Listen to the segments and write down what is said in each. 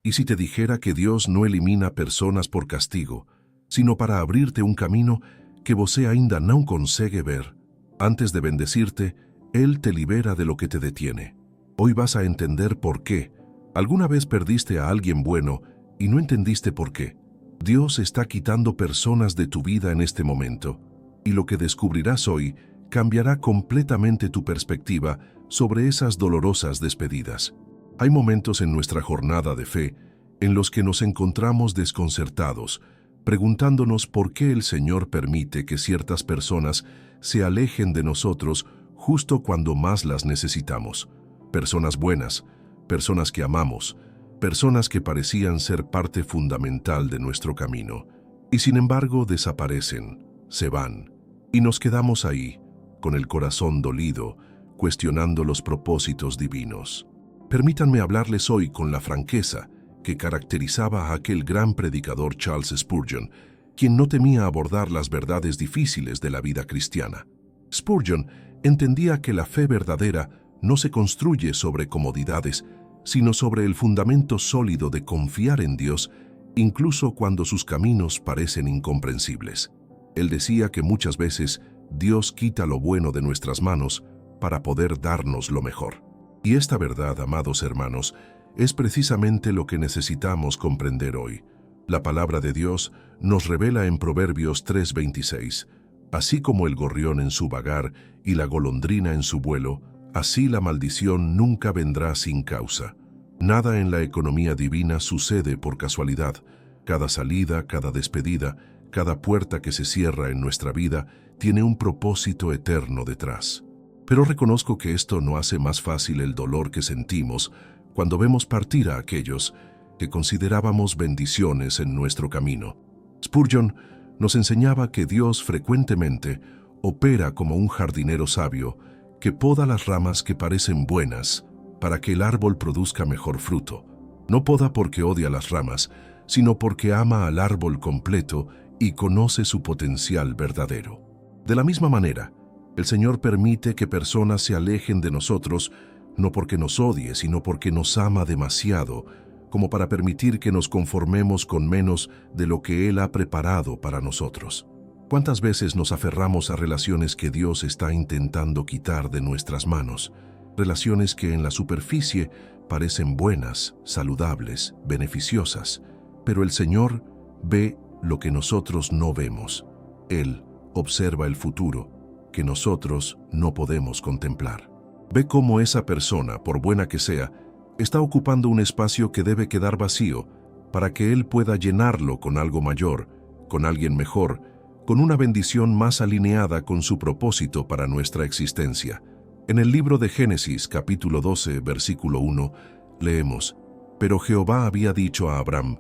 ¿Y si te dijera que Dios no elimina personas por castigo, sino para abrirte un camino que você ainda não consegue ver? Antes de bendecirte, Él te libera de lo que te detiene. Hoy vas a entender por qué. ¿Alguna vez perdiste a alguien bueno y no entendiste por qué? Dios está quitando personas de tu vida en este momento, y lo que descubrirás hoy cambiará completamente tu perspectiva sobre esas dolorosas despedidas. Hay momentos en nuestra jornada de fe en los que nos encontramos desconcertados, preguntándonos por qué el Señor permite que ciertas personas se alejen de nosotros justo cuando más las necesitamos. Personas buenas, personas que amamos, personas que parecían ser parte fundamental de nuestro camino. Y sin embargo desaparecen, se van, y nos quedamos ahí, con el corazón dolido, cuestionando los propósitos divinos. Permítanme hablarles hoy con la franqueza que caracterizaba a aquel gran predicador Charles Spurgeon, quien no temía abordar las verdades difíciles de la vida cristiana. Spurgeon entendía que la fe verdadera no se construye sobre comodidades, sino sobre el fundamento sólido de confiar en Dios, incluso cuando sus caminos parecen incomprensibles. Él decía que muchas veces Dios quita lo bueno de nuestras manos para poder darnos lo mejor. Y esta verdad, amados hermanos, es precisamente lo que necesitamos comprender hoy. La palabra de Dios nos revela en Proverbios 3:26, así como el gorrión en su vagar y la golondrina en su vuelo, así la maldición nunca vendrá sin causa. Nada en la economía divina sucede por casualidad. Cada salida, cada despedida, cada puerta que se cierra en nuestra vida tiene un propósito eterno detrás. Pero reconozco que esto no hace más fácil el dolor que sentimos cuando vemos partir a aquellos que considerábamos bendiciones en nuestro camino. Spurgeon nos enseñaba que Dios frecuentemente opera como un jardinero sabio que poda las ramas que parecen buenas para que el árbol produzca mejor fruto. No poda porque odia las ramas, sino porque ama al árbol completo y conoce su potencial verdadero. De la misma manera, el Señor permite que personas se alejen de nosotros no porque nos odie, sino porque nos ama demasiado, como para permitir que nos conformemos con menos de lo que Él ha preparado para nosotros. ¿Cuántas veces nos aferramos a relaciones que Dios está intentando quitar de nuestras manos? Relaciones que en la superficie parecen buenas, saludables, beneficiosas, pero el Señor ve lo que nosotros no vemos. Él observa el futuro que nosotros no podemos contemplar. Ve cómo esa persona, por buena que sea, está ocupando un espacio que debe quedar vacío para que Él pueda llenarlo con algo mayor, con alguien mejor, con una bendición más alineada con su propósito para nuestra existencia. En el libro de Génesis, capítulo 12, versículo 1, leemos: «Pero Jehová había dicho a Abraham,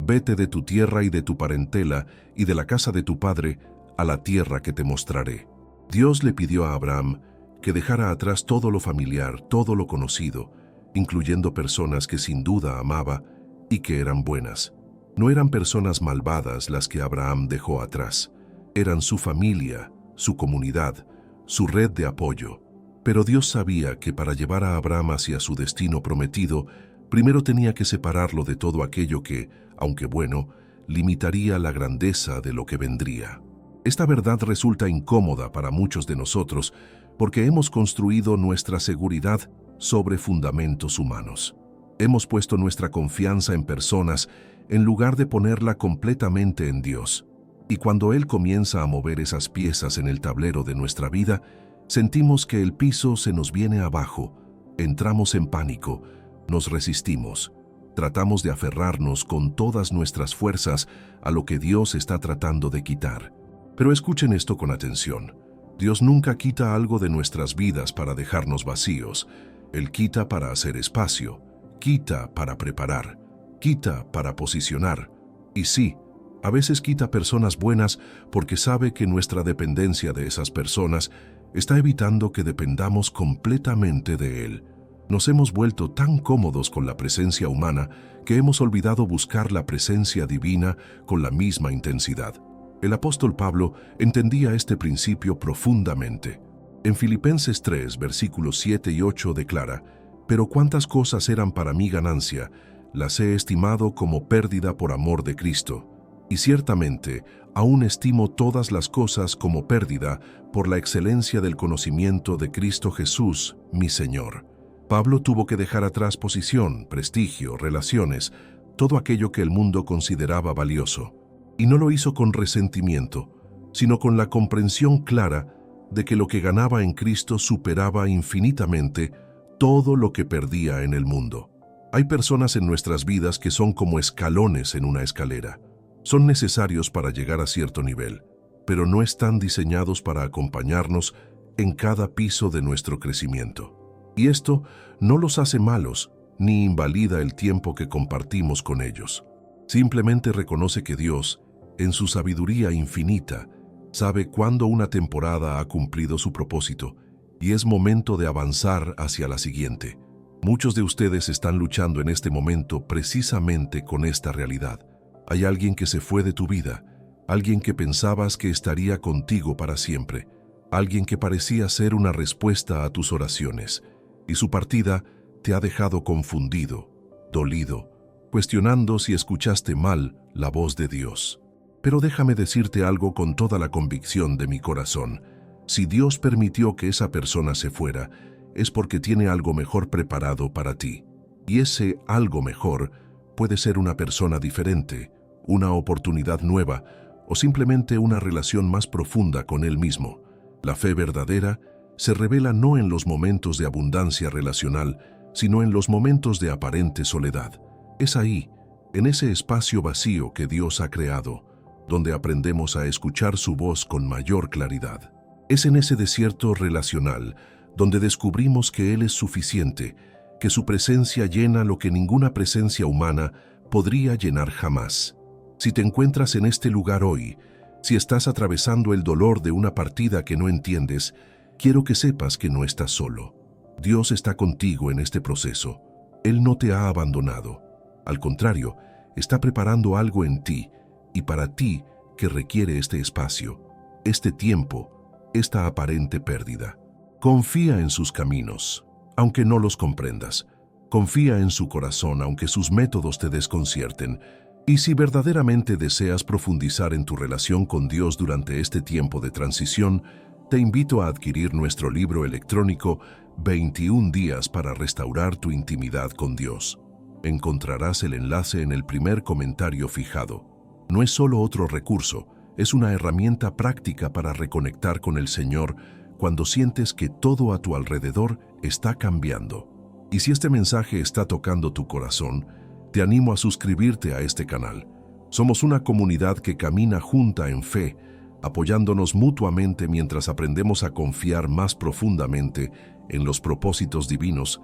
vete de tu tierra y de tu parentela y de la casa de tu padre a la tierra que te mostraré». Dios le pidió a Abraham que dejara atrás todo lo familiar, todo lo conocido, incluyendo personas que sin duda amaba y que eran buenas. No eran personas malvadas las que Abraham dejó atrás. Eran su familia, su comunidad, su red de apoyo. Pero Dios sabía que para llevar a Abraham hacia su destino prometido, primero tenía que separarlo de todo aquello que, aunque bueno, limitaría la grandeza de lo que vendría. Esta verdad resulta incómoda para muchos de nosotros porque hemos construido nuestra seguridad sobre fundamentos humanos. Hemos puesto nuestra confianza en personas en lugar de ponerla completamente en Dios. Y cuando Él comienza a mover esas piezas en el tablero de nuestra vida, sentimos que el piso se nos viene abajo, entramos en pánico, nos resistimos, tratamos de aferrarnos con todas nuestras fuerzas a lo que Dios está tratando de quitar. Pero escuchen esto con atención. Dios nunca quita algo de nuestras vidas para dejarnos vacíos. Él quita para hacer espacio, quita para preparar, quita para posicionar. Y sí, a veces quita personas buenas porque sabe que nuestra dependencia de esas personas está evitando que dependamos completamente de Él. Nos hemos vuelto tan cómodos con la presencia humana que hemos olvidado buscar la presencia divina con la misma intensidad. El apóstol Pablo entendía este principio profundamente. En Filipenses 3, versículos 7 y 8 declara: «Pero cuántas cosas eran para mí ganancia, las he estimado como pérdida por amor de Cristo, y ciertamente aún estimo todas las cosas como pérdida por la excelencia del conocimiento de Cristo Jesús, mi Señor. Pablo tuvo que dejar atrás posición, prestigio, relaciones, todo aquello que el mundo consideraba valioso. Y no lo hizo con resentimiento, sino con la comprensión clara de que lo que ganaba en Cristo superaba infinitamente todo lo que perdía en el mundo. Hay personas en nuestras vidas que son como escalones en una escalera. Son necesarios para llegar a cierto nivel, pero no están diseñados para acompañarnos en cada piso de nuestro crecimiento. Y esto no los hace malos, ni invalida el tiempo que compartimos con ellos. Simplemente reconoce que Dios, en su sabiduría infinita, sabe cuándo una temporada ha cumplido su propósito y es momento de avanzar hacia la siguiente. Muchos de ustedes están luchando en este momento precisamente con esta realidad. Hay alguien que se fue de tu vida, alguien que pensabas que estaría contigo para siempre, alguien que parecía ser una respuesta a tus oraciones, y su partida te ha dejado confundido, dolido, cuestionando si escuchaste mal la voz de Dios. Pero déjame decirte algo con toda la convicción de mi corazón. Si Dios permitió que esa persona se fuera, es porque tiene algo mejor preparado para ti. Y ese algo mejor puede ser una persona diferente, una oportunidad nueva o simplemente una relación más profunda con Él mismo. La fe verdadera se revela no en los momentos de abundancia relacional, sino en los momentos de aparente soledad. Es ahí, en ese espacio vacío que Dios ha creado, donde aprendemos a escuchar su voz con mayor claridad. Es en ese desierto relacional donde descubrimos que Él es suficiente, que su presencia llena lo que ninguna presencia humana podría llenar jamás. Si te encuentras en este lugar hoy, si estás atravesando el dolor de una partida que no entiendes, quiero que sepas que no estás solo. Dios está contigo en este proceso. Él no te ha abandonado. Al contrario, está preparando algo en ti y para ti que requiere este espacio, este tiempo, esta aparente pérdida. Confía en sus caminos, aunque no los comprendas. Confía en su corazón, aunque sus métodos te desconcierten. Y si verdaderamente deseas profundizar en tu relación con Dios durante este tiempo de transición, te invito a adquirir nuestro libro electrónico 21 días para restaurar tu intimidad con Dios. Encontrarás el enlace en el primer comentario fijado. No es solo otro recurso, es una herramienta práctica para reconectar con el Señor cuando sientes que todo a tu alrededor está cambiando. Y si este mensaje está tocando tu corazón, te animo a suscribirte a este canal. Somos una comunidad que camina junta en fe, apoyándonos mutuamente mientras aprendemos a confiar más profundamente en los propósitos divinos.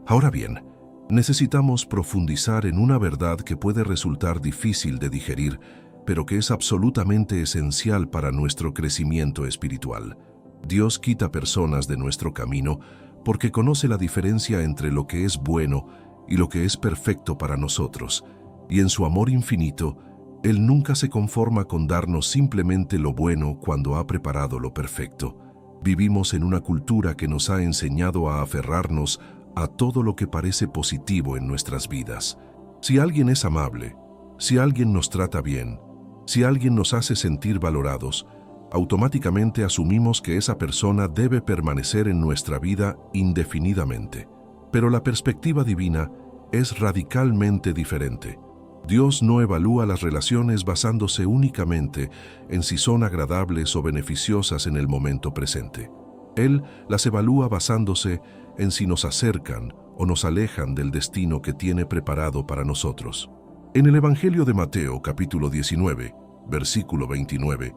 Ahora bien, necesitamos profundizar en una verdad que puede resultar difícil de digerir, pero que es absolutamente esencial para nuestro crecimiento espiritual. Dios quita personas de nuestro camino porque conoce la diferencia entre lo que es bueno y lo que es perfecto para nosotros, y en su amor infinito, Él nunca se conforma con darnos simplemente lo bueno cuando ha preparado lo perfecto. Vivimos en una cultura que nos ha enseñado a aferrarnos a todo lo que parece positivo en nuestras vidas. Si alguien es amable, si alguien nos trata bien, si alguien nos hace sentir valorados, automáticamente asumimos que esa persona debe permanecer en nuestra vida indefinidamente. Pero la perspectiva divina es radicalmente diferente. Dios no evalúa las relaciones basándose únicamente en si son agradables o beneficiosas en el momento presente. Él las evalúa basándose en si nos acercan o nos alejan del destino que tiene preparado para nosotros. En el Evangelio de Mateo, capítulo 19, versículo 29,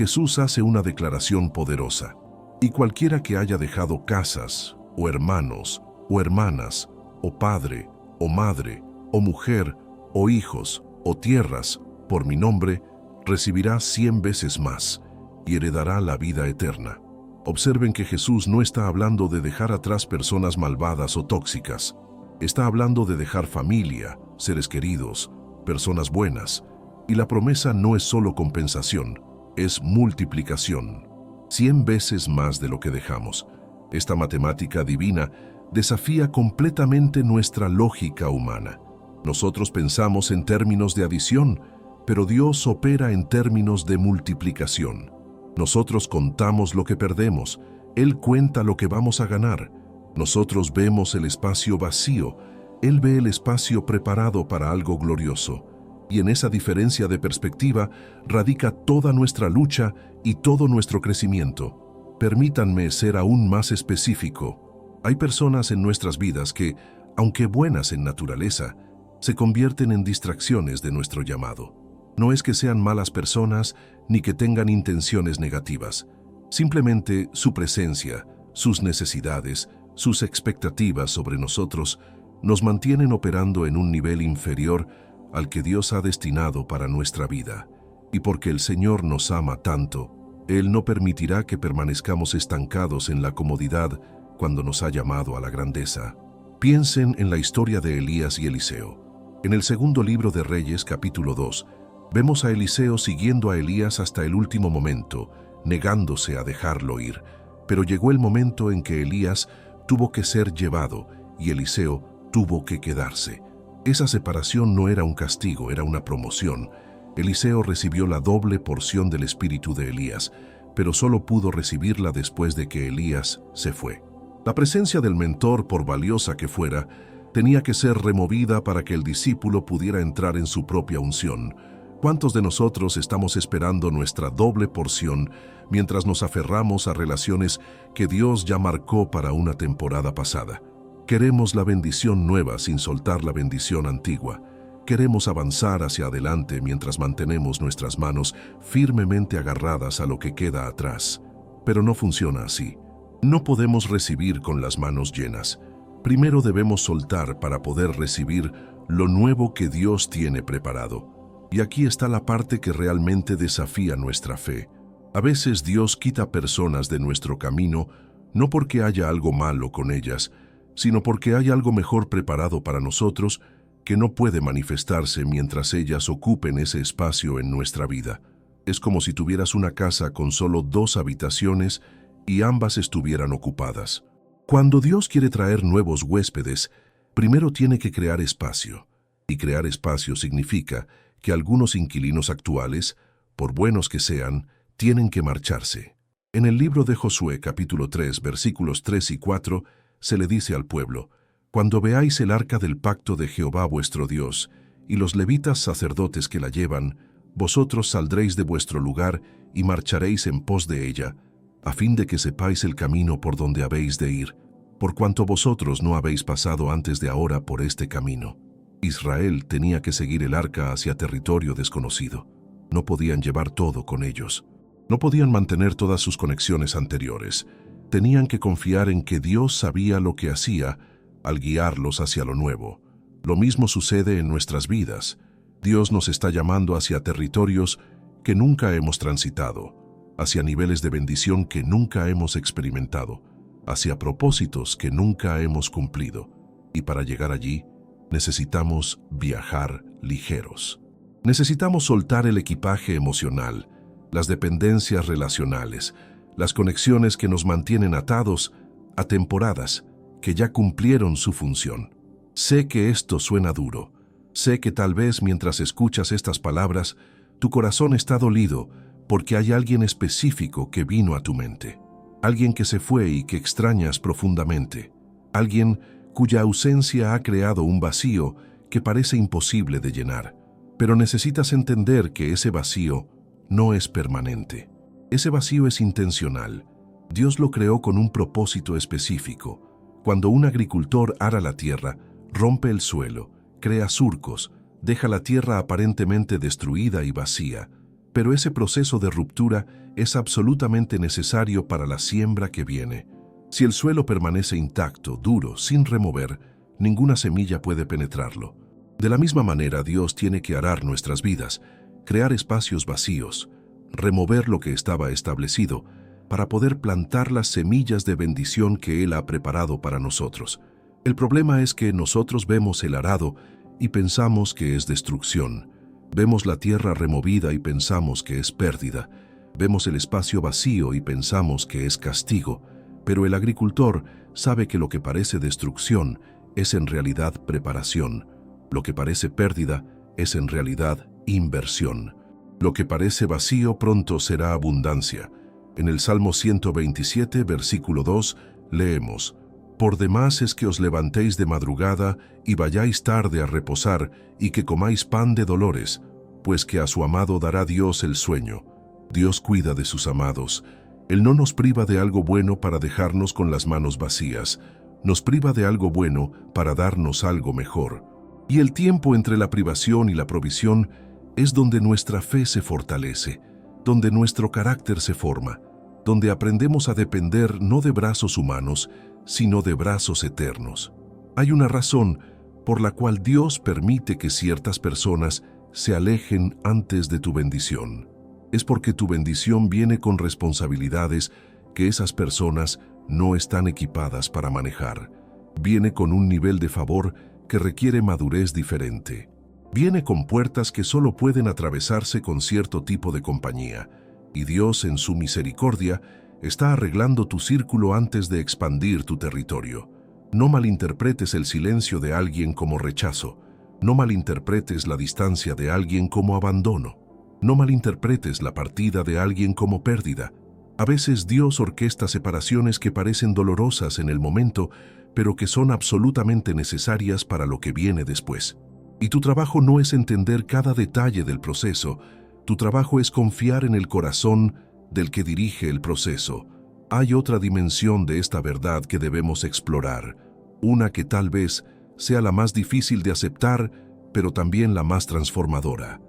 Jesús hace una declaración poderosa. Y cualquiera que haya dejado casas, o hermanos, o hermanas, o padre, o madre, o mujer, o hijos, o tierras, por mi nombre, recibirá 100 veces más, y heredará la vida eterna. Observen que Jesús no está hablando de dejar atrás personas malvadas o tóxicas. Está hablando de dejar familia, seres queridos, personas buenas. Y la promesa no es solo compensación, es multiplicación. 100 veces más de lo que dejamos. Esta matemática divina desafía completamente nuestra lógica humana. Nosotros pensamos en términos de adición, pero Dios opera en términos de multiplicación. Nosotros contamos lo que perdemos, Él cuenta lo que vamos a ganar. Nosotros vemos el espacio vacío, Él ve el espacio preparado para algo glorioso. Y en esa diferencia de perspectiva radica toda nuestra lucha y todo nuestro crecimiento. Permítanme ser aún más específico. Hay personas en nuestras vidas que, aunque buenas en naturaleza, se convierten en distracciones de nuestro llamado. No es que sean malas personas ni que tengan intenciones negativas. Simplemente su presencia, sus necesidades, sus expectativas sobre nosotros nos mantienen operando en un nivel inferior al que Dios ha destinado para nuestra vida. Y porque el Señor nos ama tanto, Él no permitirá que permanezcamos estancados en la comodidad cuando nos ha llamado a la grandeza. Piensen en la historia de Elías y Eliseo. En el segundo libro de Reyes, capítulo 2, vemos a Eliseo siguiendo a Elías hasta el último momento, negándose a dejarlo ir. Pero llegó el momento en que Elías tuvo que ser llevado y Eliseo tuvo que quedarse. Esa separación no era un castigo, era una promoción. Eliseo recibió la doble porción del espíritu de Elías, pero solo pudo recibirla después de que Elías se fue. La presencia del mentor, por valiosa que fuera, tenía que ser removida para que el discípulo pudiera entrar en su propia unción. ¿Cuántos de nosotros estamos esperando nuestra doble porción mientras nos aferramos a relaciones que Dios ya marcó para una temporada pasada? Queremos la bendición nueva sin soltar la bendición antigua. Queremos avanzar hacia adelante mientras mantenemos nuestras manos firmemente agarradas a lo que queda atrás. Pero no funciona así. No podemos recibir con las manos llenas. Primero debemos soltar para poder recibir lo nuevo que Dios tiene preparado. Y aquí está la parte que realmente desafía nuestra fe. A veces Dios quita personas de nuestro camino no porque haya algo malo con ellas, sino porque hay algo mejor preparado para nosotros que no puede manifestarse mientras ellas ocupen ese espacio en nuestra vida. Es como si tuvieras una casa con solo 2 habitaciones y ambas estuvieran ocupadas. Cuando Dios quiere traer nuevos huéspedes, primero tiene que crear espacio. Y crear espacio significa que algunos inquilinos actuales, por buenos que sean, tienen que marcharse. En el libro de Josué, capítulo 3, versículos 3 y 4, se le dice al pueblo: «Cuando veáis el arca del pacto de Jehová vuestro Dios, y los levitas sacerdotes que la llevan, vosotros saldréis de vuestro lugar y marcharéis en pos de ella, a fin de que sepáis el camino por donde habéis de ir, por cuanto vosotros no habéis pasado antes de ahora por este camino». Israel tenía que seguir el arca hacia territorio desconocido. No podían llevar todo con ellos. No podían mantener todas sus conexiones anteriores. Tenían que confiar en que Dios sabía lo que hacía al guiarlos hacia lo nuevo. Lo mismo sucede en nuestras vidas. Dios nos está llamando hacia territorios que nunca hemos transitado, hacia niveles de bendición que nunca hemos experimentado, hacia propósitos que nunca hemos cumplido. Y para llegar allí, necesitamos viajar ligeros. Necesitamos soltar el equipaje emocional, las dependencias relacionales, las conexiones que nos mantienen atados a temporadas que ya cumplieron su función. Sé que esto suena duro. Sé que tal vez mientras escuchas estas palabras, tu corazón está dolido porque hay alguien específico que vino a tu mente. Alguien que se fue y que extrañas profundamente. Alguien cuya ausencia ha creado un vacío que parece imposible de llenar. Pero necesitas entender que ese vacío no es permanente. Ese vacío es intencional. Dios lo creó con un propósito específico. Cuando un agricultor ara la tierra, rompe el suelo, crea surcos, deja la tierra aparentemente destruida y vacía, pero ese proceso de ruptura es absolutamente necesario para la siembra que viene. Si el suelo permanece intacto, duro, sin remover, ninguna semilla puede penetrarlo. De la misma manera, Dios tiene que arar nuestras vidas, crear espacios vacíos, remover lo que estaba establecido, para poder plantar las semillas de bendición que Él ha preparado para nosotros. El problema es que nosotros vemos el arado y pensamos que es destrucción. Vemos la tierra removida y pensamos que es pérdida. Vemos el espacio vacío y pensamos que es castigo. Pero el agricultor sabe que lo que parece destrucción es en realidad preparación. Lo que parece pérdida es en realidad inversión. Lo que parece vacío pronto será abundancia. En el Salmo 127, versículo 2, leemos: Por demás es que os levantéis de madrugada y vayáis tarde a reposar y que comáis pan de dolores, pues que a su amado dará Dios el sueño. Dios cuida de sus amados. Él no nos priva de algo bueno para dejarnos con las manos vacías. Nos priva de algo bueno para darnos algo mejor. Y el tiempo entre la privación y la provisión es donde nuestra fe se fortalece, donde nuestro carácter se forma, donde aprendemos a depender no de brazos humanos, sino de brazos eternos. Hay una razón por la cual Dios permite que ciertas personas se alejen antes de tu bendición. Es porque tu bendición viene con responsabilidades que esas personas no están equipadas para manejar. Viene con un nivel de favor que requiere madurez diferente. Viene con puertas que solo pueden atravesarse con cierto tipo de compañía, y Dios, en su misericordia, está arreglando tu círculo antes de expandir tu territorio. No malinterpretes el silencio de alguien como rechazo. No malinterpretes la distancia de alguien como abandono. No malinterpretes la partida de alguien como pérdida. A veces Dios orquesta separaciones que parecen dolorosas en el momento, pero que son absolutamente necesarias para lo que viene después. Y tu trabajo no es entender cada detalle del proceso. Tu trabajo es confiar en el corazón del que dirige el proceso. Hay otra dimensión de esta verdad que debemos explorar, una que tal vez sea la más difícil de aceptar, pero también la más transformadora.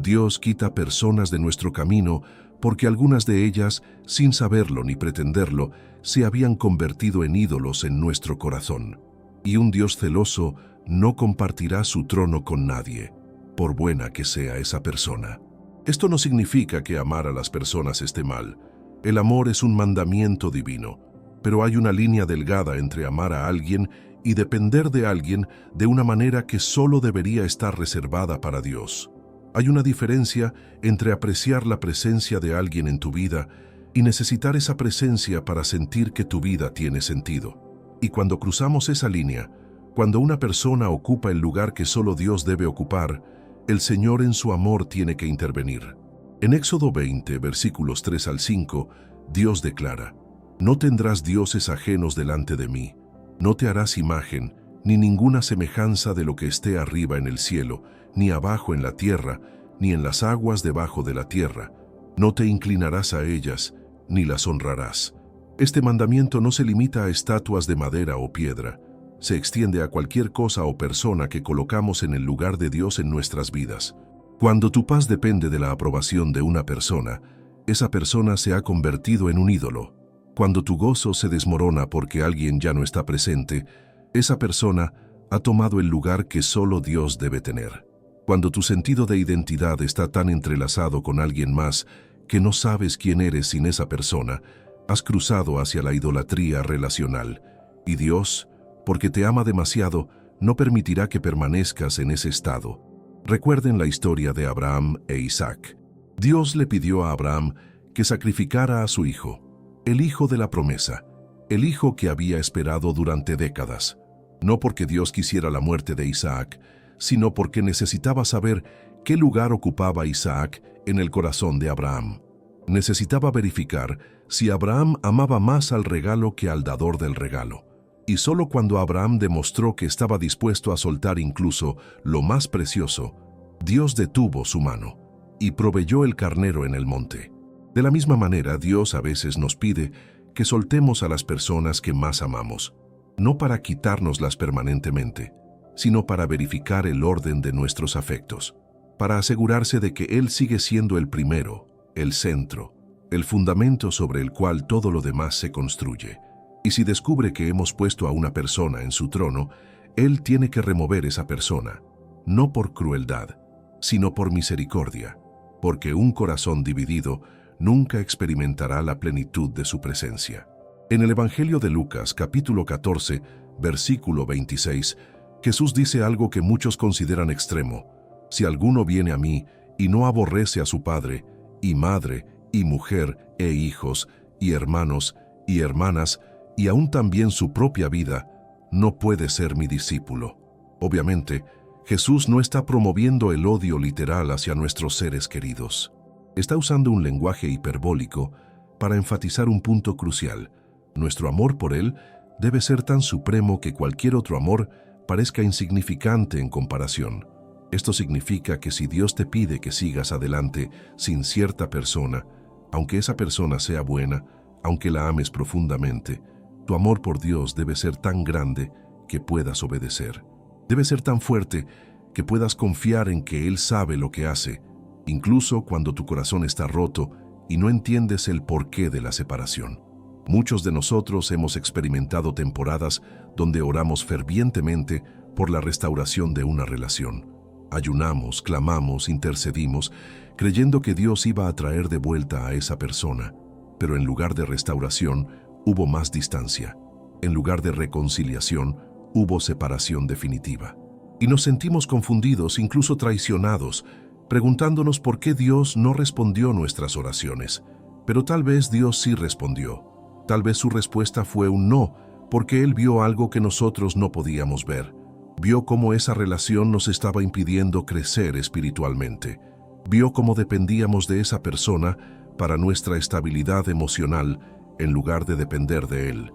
Dios quita personas de nuestro camino porque algunas de ellas, sin saberlo ni pretenderlo, se habían convertido en ídolos en nuestro corazón. Y un Dios celoso no compartirá su trono con nadie, por buena que sea esa persona. Esto no significa que amar a las personas esté mal. El amor es un mandamiento divino, pero hay una línea delgada entre amar a alguien y depender de alguien de una manera que solo debería estar reservada para Dios. Hay una diferencia entre apreciar la presencia de alguien en tu vida y necesitar esa presencia para sentir que tu vida tiene sentido. Y cuando cruzamos esa línea, cuando una persona ocupa el lugar que solo Dios debe ocupar, el Señor en su amor tiene que intervenir. En Éxodo 20, versículos 3 al 5, Dios declara: No tendrás dioses ajenos delante de mí, no te harás imagen, ni ninguna semejanza de lo que esté arriba en el cielo, ni abajo en la tierra, ni en las aguas debajo de la tierra. No te inclinarás a ellas, ni las honrarás. Este mandamiento no se limita a estatuas de madera o piedra. Se extiende a cualquier cosa o persona que colocamos en el lugar de Dios en nuestras vidas. Cuando tu paz depende de la aprobación de una persona, esa persona se ha convertido en un ídolo. Cuando tu gozo se desmorona porque alguien ya no está presente, esa persona ha tomado el lugar que solo Dios debe tener. Cuando tu sentido de identidad está tan entrelazado con alguien más que no sabes quién eres sin esa persona, has cruzado hacia la idolatría relacional. Y Dios, porque te ama demasiado, no permitirá que permanezcas en ese estado. Recuerden la historia de Abraham e Isaac. Dios le pidió a Abraham que sacrificara a su hijo, el hijo de la promesa, el hijo que había esperado durante décadas. No porque Dios quisiera la muerte de Isaac, sino porque necesitaba saber qué lugar ocupaba Isaac en el corazón de Abraham. Necesitaba verificar si Abraham amaba más al regalo que al dador del regalo. Y solo cuando Abraham demostró que estaba dispuesto a soltar incluso lo más precioso, Dios detuvo su mano y proveyó el carnero en el monte. De la misma manera, Dios a veces nos pide que soltemos a las personas que más amamos, no para quitárnoslas permanentemente, sino para verificar el orden de nuestros afectos, para asegurarse de que Él sigue siendo el primero, el centro, el fundamento sobre el cual todo lo demás se construye. Y si descubre que hemos puesto a una persona en su trono, Él tiene que remover esa persona, no por crueldad, sino por misericordia, porque un corazón dividido nunca experimentará la plenitud de su presencia. En el Evangelio de Lucas, capítulo 14, versículo 26, Jesús dice algo que muchos consideran extremo: si alguno viene a mí y no aborrece a su padre, y madre, y mujer, e hijos, y hermanos, y hermanas, y aún también su propia vida, no puede ser mi discípulo. Obviamente, Jesús no está promoviendo el odio literal hacia nuestros seres queridos. Está usando un lenguaje hiperbólico para enfatizar un punto crucial. Nuestro amor por Él debe ser tan supremo que cualquier otro amor parezca insignificante en comparación. Esto significa que si Dios te pide que sigas adelante sin cierta persona, aunque esa persona sea buena, aunque la ames profundamente, tu amor por Dios debe ser tan grande que puedas obedecer. Debe ser tan fuerte que puedas confiar en que Él sabe lo que hace, incluso cuando tu corazón está roto y no entiendes el porqué de la separación. Muchos de nosotros hemos experimentado temporadas donde oramos fervientemente por la restauración de una relación. Ayunamos, clamamos, intercedimos, creyendo que Dios iba a traer de vuelta a esa persona. Pero en lugar de restauración, hubo más distancia. En lugar de reconciliación, hubo separación definitiva. Y nos sentimos confundidos, incluso traicionados, preguntándonos por qué Dios no respondió nuestras oraciones. Pero tal vez Dios sí respondió. Tal vez su respuesta fue un no, porque Él vio algo que nosotros no podíamos ver. Vio cómo esa relación nos estaba impidiendo crecer espiritualmente. Vio cómo dependíamos de esa persona para nuestra estabilidad emocional en lugar de depender de Él.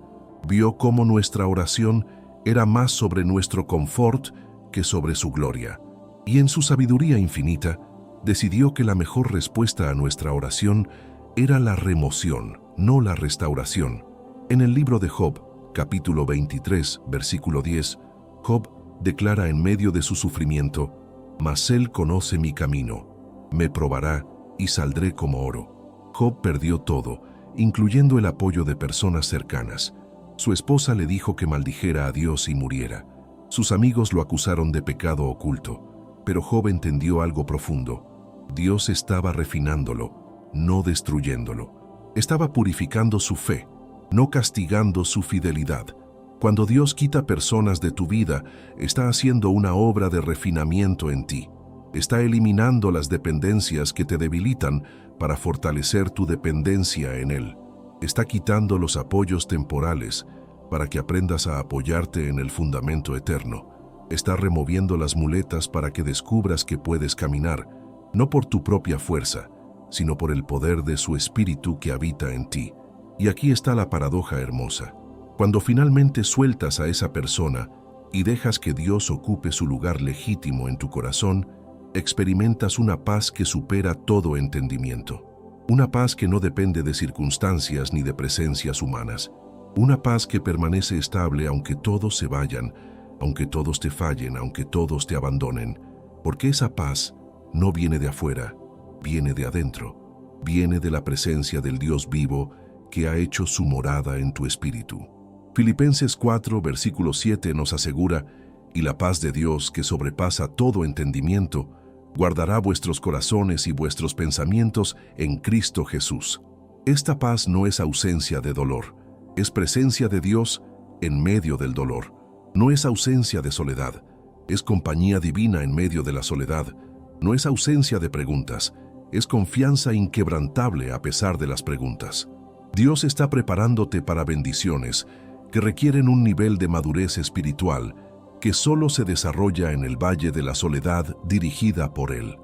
Vio cómo nuestra oración era más sobre nuestro confort que sobre su gloria. Y en su sabiduría infinita, decidió que la mejor respuesta a nuestra oración era la remoción, no la restauración. En el libro de Job, capítulo 23, versículo 10, Job declara en medio de su sufrimiento: «Mas Él conoce mi camino, me probará y saldré como oro». Job perdió todo, incluyendo el apoyo de personas cercanas. Su esposa le dijo que maldijera a Dios y muriera. Sus amigos lo acusaron de pecado oculto, pero Job entendió algo profundo. Dios estaba refinándolo, no destruyéndolo. Estaba purificando su fe, no castigando su fidelidad. Cuando Dios quita personas de tu vida, está haciendo una obra de refinamiento en ti. Está eliminando las dependencias que te debilitan para fortalecer tu dependencia en Él. Está quitando los apoyos temporales para que aprendas a apoyarte en el fundamento eterno. Está removiendo las muletas para que descubras que puedes caminar, no por tu propia fuerza, sino por el poder de su Espíritu que habita en ti. Y aquí está la paradoja hermosa. Cuando finalmente sueltas a esa persona y dejas que Dios ocupe su lugar legítimo en tu corazón, experimentas una paz que supera todo entendimiento. Una paz que no depende de circunstancias ni de presencias humanas. Una paz que permanece estable aunque todos se vayan, aunque todos te fallen, aunque todos te abandonen. Porque esa paz no viene de afuera, viene de adentro. Viene de la presencia del Dios vivo que ha hecho su morada en tu espíritu. Filipenses 4, versículo 7 nos asegura: «Y la paz de Dios, que sobrepasa todo entendimiento, guardará vuestros corazones y vuestros pensamientos en Cristo Jesús». Esta paz no es ausencia de dolor, es presencia de Dios en medio del dolor. No es ausencia de soledad, es compañía divina en medio de la soledad. No es ausencia de preguntas, es confianza inquebrantable a pesar de las preguntas. Dios está preparándote para bendiciones que requieren un nivel de madurez espiritual que solo se desarrolla en el valle de la soledad dirigida por Él.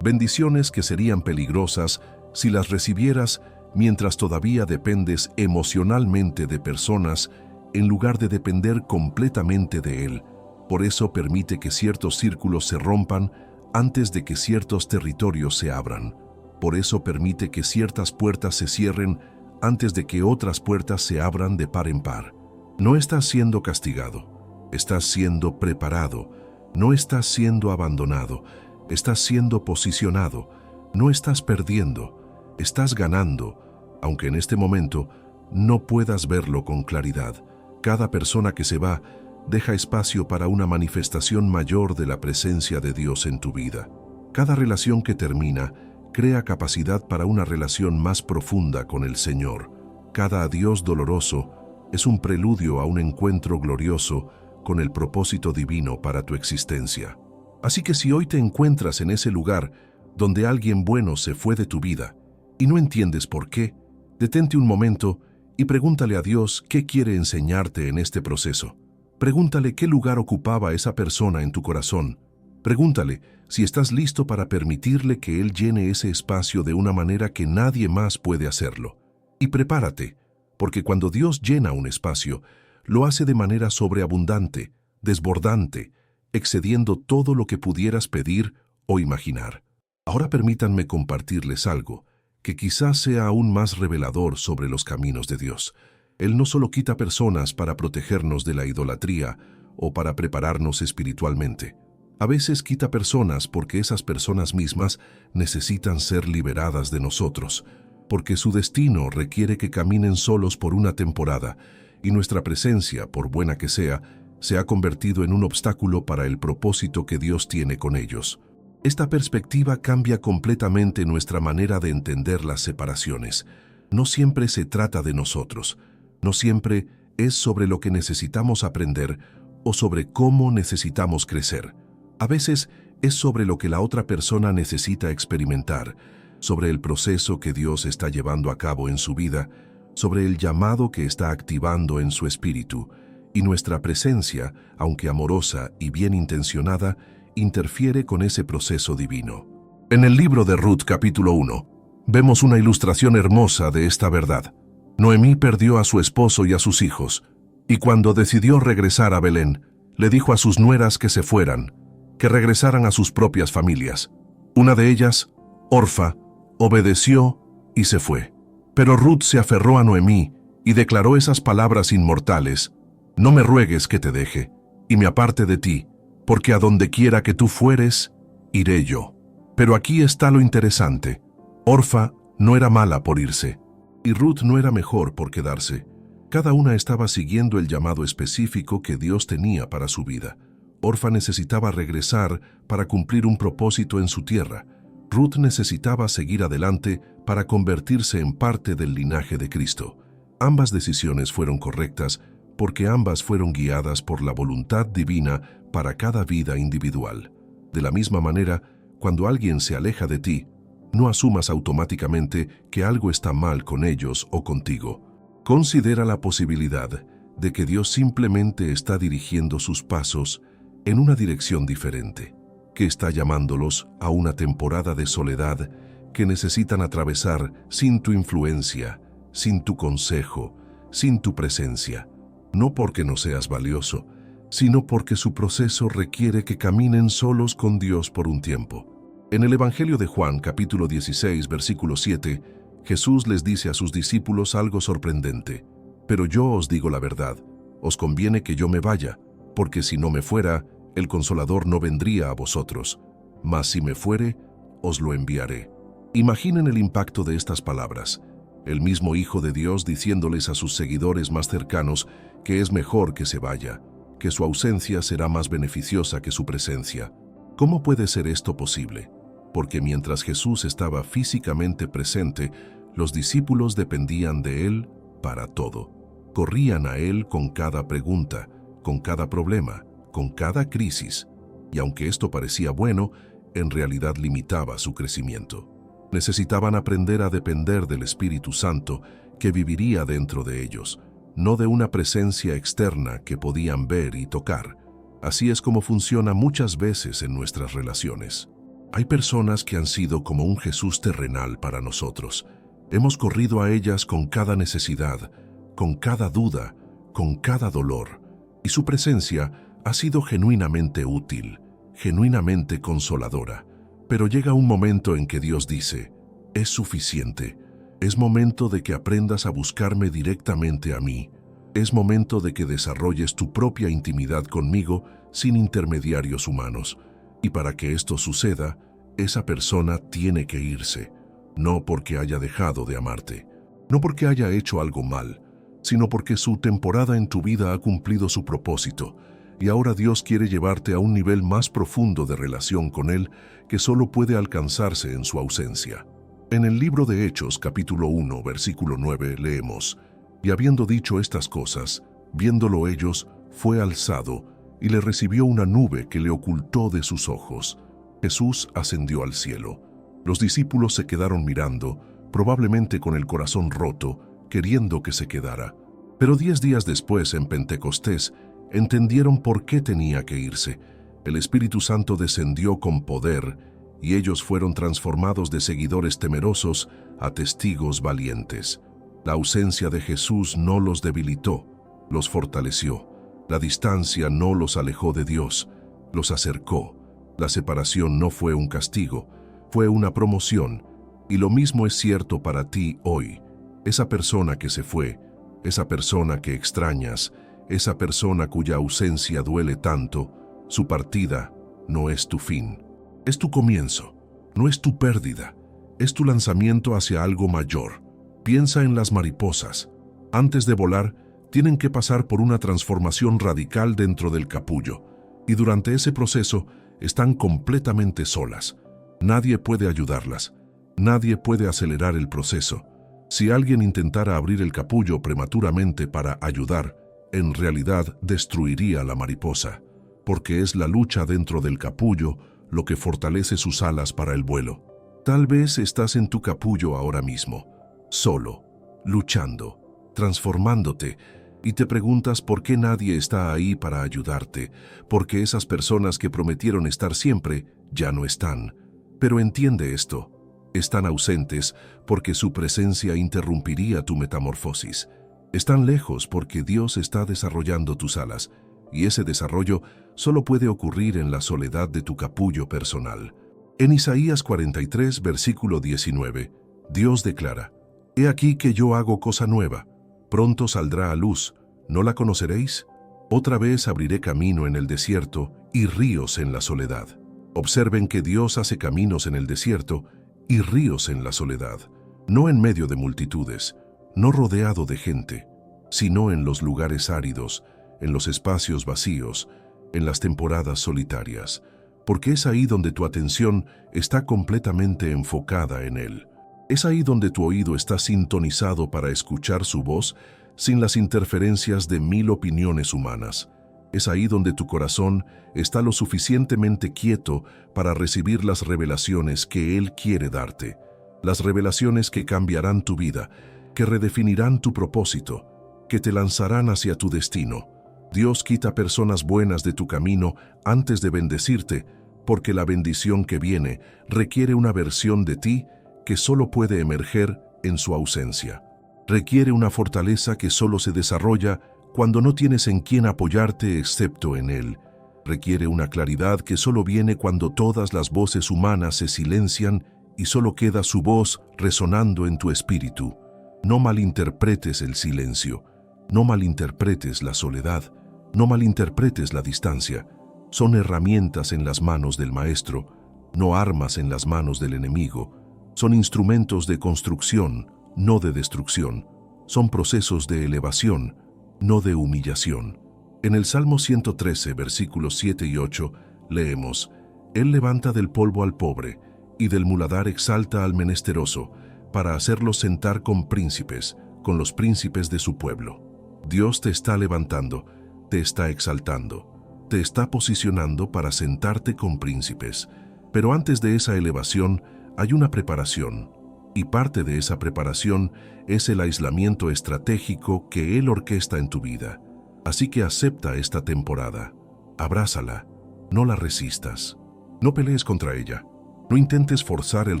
Bendiciones que serían peligrosas si las recibieras mientras todavía dependes emocionalmente de personas en lugar de depender completamente de Él. Por eso permite que ciertos círculos se rompan antes de que ciertos territorios se abran. Por eso permite que ciertas puertas se cierren antes de que otras puertas se abran de par en par. No estás siendo castigado, estás siendo preparado. No estás siendo abandonado, estás siendo posicionado. No estás perdiendo, estás ganando, aunque en este momento no puedas verlo con claridad. Cada persona que se va deja espacio para una manifestación mayor de la presencia de Dios en tu vida. Cada relación que termina crea capacidad para una relación más profunda con el Señor. Cada adiós doloroso es un preludio a un encuentro glorioso con el propósito divino para tu existencia. Así que si hoy te encuentras en ese lugar donde alguien bueno se fue de tu vida y no entiendes por qué, detente un momento y pregúntale a Dios qué quiere enseñarte en este proceso. Pregúntale qué lugar ocupaba esa persona en tu corazón. Pregúntale si estás listo para permitirle que Él llene ese espacio de una manera que nadie más puede hacerlo. Y prepárate, porque cuando Dios llena un espacio, lo hace de manera sobreabundante, desbordante, excediendo todo lo que pudieras pedir o imaginar. Ahora permítanme compartirles algo que quizás sea aún más revelador sobre los caminos de Dios. Él no solo quita personas para protegernos de la idolatría o para prepararnos espiritualmente. A veces quita personas porque esas personas mismas necesitan ser liberadas de nosotros, porque su destino requiere que caminen solos por una temporada, y nuestra presencia, por buena que sea, se ha convertido en un obstáculo para el propósito que Dios tiene con ellos. Esta perspectiva cambia completamente nuestra manera de entender las separaciones. No siempre se trata de nosotros, no siempre es sobre lo que necesitamos aprender o sobre cómo necesitamos crecer. A veces es sobre lo que la otra persona necesita experimentar, sobre el proceso que Dios está llevando a cabo en su vida, sobre el llamado que está activando en su espíritu, y nuestra presencia, aunque amorosa y bien intencionada, interfiere con ese proceso divino. En el libro de Ruth, capítulo 1, vemos una ilustración hermosa de esta verdad. Noemí perdió a su esposo y a sus hijos, y cuando decidió regresar a Belén, le dijo a sus nueras que se fueran, que regresaran a sus propias familias. Una de ellas, Orfa, obedeció y se fue. Pero Ruth se aferró a Noemí y declaró esas palabras inmortales: «No me ruegues que te deje, y me aparte de ti, porque a donde quiera que tú fueres, iré yo». Pero aquí está lo interesante. Orfa no era mala por irse, y Ruth no era mejor por quedarse. Cada una estaba siguiendo el llamado específico que Dios tenía para su vida. Orfa necesitaba regresar para cumplir un propósito en su tierra. Ruth necesitaba seguir adelante para convertirse en parte del linaje de Cristo. Ambas decisiones fueron correctas porque ambas fueron guiadas por la voluntad divina para cada vida individual. De la misma manera, cuando alguien se aleja de ti, no asumas automáticamente que algo está mal con ellos o contigo. Considera la posibilidad de que Dios simplemente está dirigiendo sus pasos en una dirección diferente, que está llamándolos a una temporada de soledad que necesitan atravesar sin tu influencia, sin tu consejo, sin tu presencia, no porque no seas valioso, sino porque su proceso requiere que caminen solos con Dios por un tiempo. En el Evangelio de Juan, capítulo 16, versículo 7, Jesús les dice a sus discípulos algo sorprendente: «Pero yo os digo la verdad, os conviene que yo me vaya, porque si no me fuera, el Consolador no vendría a vosotros, mas si me fuere, os lo enviaré». Imaginen el impacto de estas palabras. El mismo Hijo de Dios diciéndoles a sus seguidores más cercanos que es mejor que se vaya, que su ausencia será más beneficiosa que su presencia. ¿Cómo puede ser esto posible? Porque mientras Jesús estaba físicamente presente, los discípulos dependían de Él para todo. Corrían a Él con cada pregunta, con cada problema, con cada crisis, y aunque esto parecía bueno, en realidad limitaba su crecimiento. Necesitaban aprender a depender del Espíritu Santo que viviría dentro de ellos, no de una presencia externa que podían ver y tocar. Así es como funciona muchas veces en nuestras relaciones. Hay personas que han sido como un Jesús terrenal para nosotros. Hemos corrido a ellas con cada necesidad, con cada duda, con cada dolor, y su presencia ha sido genuinamente útil, genuinamente consoladora. Pero llega un momento en que Dios dice: «Es suficiente. Es momento de que aprendas a buscarme directamente a mí. Es momento de que desarrolles tu propia intimidad conmigo sin intermediarios humanos. Y para que esto suceda, esa persona tiene que irse, no porque haya dejado de amarte, no porque haya hecho algo mal, sino porque su temporada en tu vida ha cumplido su propósito, y ahora Dios quiere llevarte a un nivel más profundo de relación con Él que solo puede alcanzarse en su ausencia». En el libro de Hechos, capítulo 1, versículo 9, leemos: «Y habiendo dicho estas cosas, viéndolo ellos, fue alzado, y le recibió una nube que le ocultó de sus ojos. Jesús ascendió al cielo. Los discípulos se quedaron mirando, probablemente con el corazón roto, queriendo que se quedara. Pero 10 días después, en Pentecostés, entendieron por qué tenía que irse. El Espíritu Santo descendió con poder y ellos fueron transformados de seguidores temerosos a testigos valientes. La ausencia de Jesús no los debilitó, los fortaleció. La distancia no los alejó de Dios, los acercó. La separación no fue un castigo, fue una promoción. Y lo mismo es cierto para ti hoy. Esa persona que se fue, esa persona que extrañas, esa persona cuya ausencia duele tanto, su partida no es tu fin. Es tu comienzo, no es tu pérdida, es tu lanzamiento hacia algo mayor. Piensa en las mariposas. Antes de volar, tienen que pasar por una transformación radical dentro del capullo, y durante ese proceso están completamente solas. Nadie puede ayudarlas, nadie puede acelerar el proceso. Si alguien intentara abrir el capullo prematuramente para ayudar, en realidad destruiría la mariposa, porque es la lucha dentro del capullo lo que fortalece sus alas para el vuelo. Tal vez estás en tu capullo ahora mismo, solo, luchando, transformándote, y te preguntas por qué nadie está ahí para ayudarte, porque esas personas que prometieron estar siempre ya no están. Pero entiende esto, están ausentes porque su presencia interrumpiría tu metamorfosis. Están lejos porque Dios está desarrollando tus alas, y ese desarrollo solo puede ocurrir en la soledad de tu capullo personal. En Isaías 43, versículo 19, Dios declara: «He aquí que yo hago cosa nueva, pronto saldrá a luz, ¿no la conoceréis? Otra vez abriré camino en el desierto y ríos en la soledad». Observen que Dios hace caminos en el desierto y ríos en la soledad, no en medio de multitudes, no rodeado de gente, sino en los lugares áridos, en los espacios vacíos, en las temporadas solitarias, porque es ahí donde tu atención está completamente enfocada en Él. Es ahí donde tu oído está sintonizado para escuchar su voz sin las interferencias de 1000 opiniones humanas. Es ahí donde tu corazón está lo suficientemente quieto para recibir las revelaciones que Él quiere darte, las revelaciones que cambiarán tu vida, que redefinirán tu propósito, que te lanzarán hacia tu destino. Dios quita personas buenas de tu camino antes de bendecirte, porque la bendición que viene requiere una versión de ti que solo puede emerger en su ausencia. Requiere una fortaleza que solo se desarrolla cuando no tienes en quién apoyarte excepto en Él. Requiere una claridad que solo viene cuando todas las voces humanas se silencian y solo queda su voz resonando en tu espíritu. No malinterpretes el silencio, no malinterpretes la soledad, no malinterpretes la distancia. Son herramientas en las manos del Maestro, no armas en las manos del enemigo. Son instrumentos de construcción, no de destrucción. Son procesos de elevación, no de humillación. En el Salmo 113, versículos 7 y 8, leemos: «Él levanta del polvo al pobre, y del muladar exalta al menesteroso, para hacerlos sentar con príncipes, con los príncipes de su pueblo». Dios te está levantando, te está exaltando, te está posicionando para sentarte con príncipes. Pero antes de esa elevación hay una preparación, y parte de esa preparación es el aislamiento estratégico que Él orquesta en tu vida. Así que acepta esta temporada, abrázala, no la resistas, no pelees contra ella, no intentes forzar el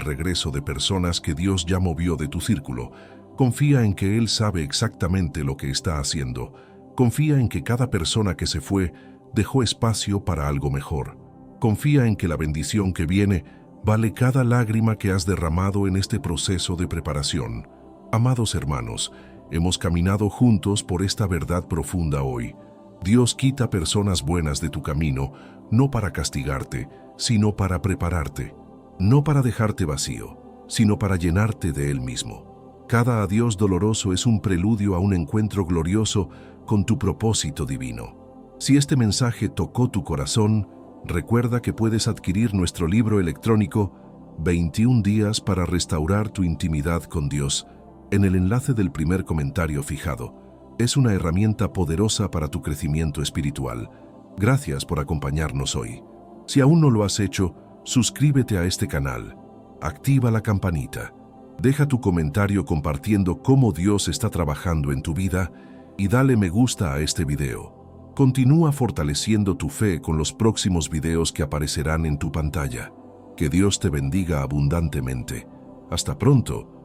regreso de personas que Dios ya movió de tu círculo. Confía en que Él sabe exactamente lo que está haciendo. Confía en que cada persona que se fue dejó espacio para algo mejor. Confía en que la bendición que viene vale cada lágrima que has derramado en este proceso de preparación. Amados hermanos, hemos caminado juntos por esta verdad profunda hoy. Dios quita personas buenas de tu camino, no para castigarte, sino para prepararte. No para dejarte vacío, sino para llenarte de Él mismo. Cada adiós doloroso es un preludio a un encuentro glorioso con tu propósito divino. Si este mensaje tocó tu corazón, recuerda que puedes adquirir nuestro libro electrónico 21 días para restaurar tu intimidad con Dios en el enlace del primer comentario fijado. Es una herramienta poderosa para tu crecimiento espiritual. Gracias por acompañarnos hoy. Si aún no lo has hecho, suscríbete a este canal, activa la campanita, deja tu comentario compartiendo cómo Dios está trabajando en tu vida y dale me gusta a este video. Continúa fortaleciendo tu fe con los próximos videos que aparecerán en tu pantalla. Que Dios te bendiga abundantemente. Hasta pronto.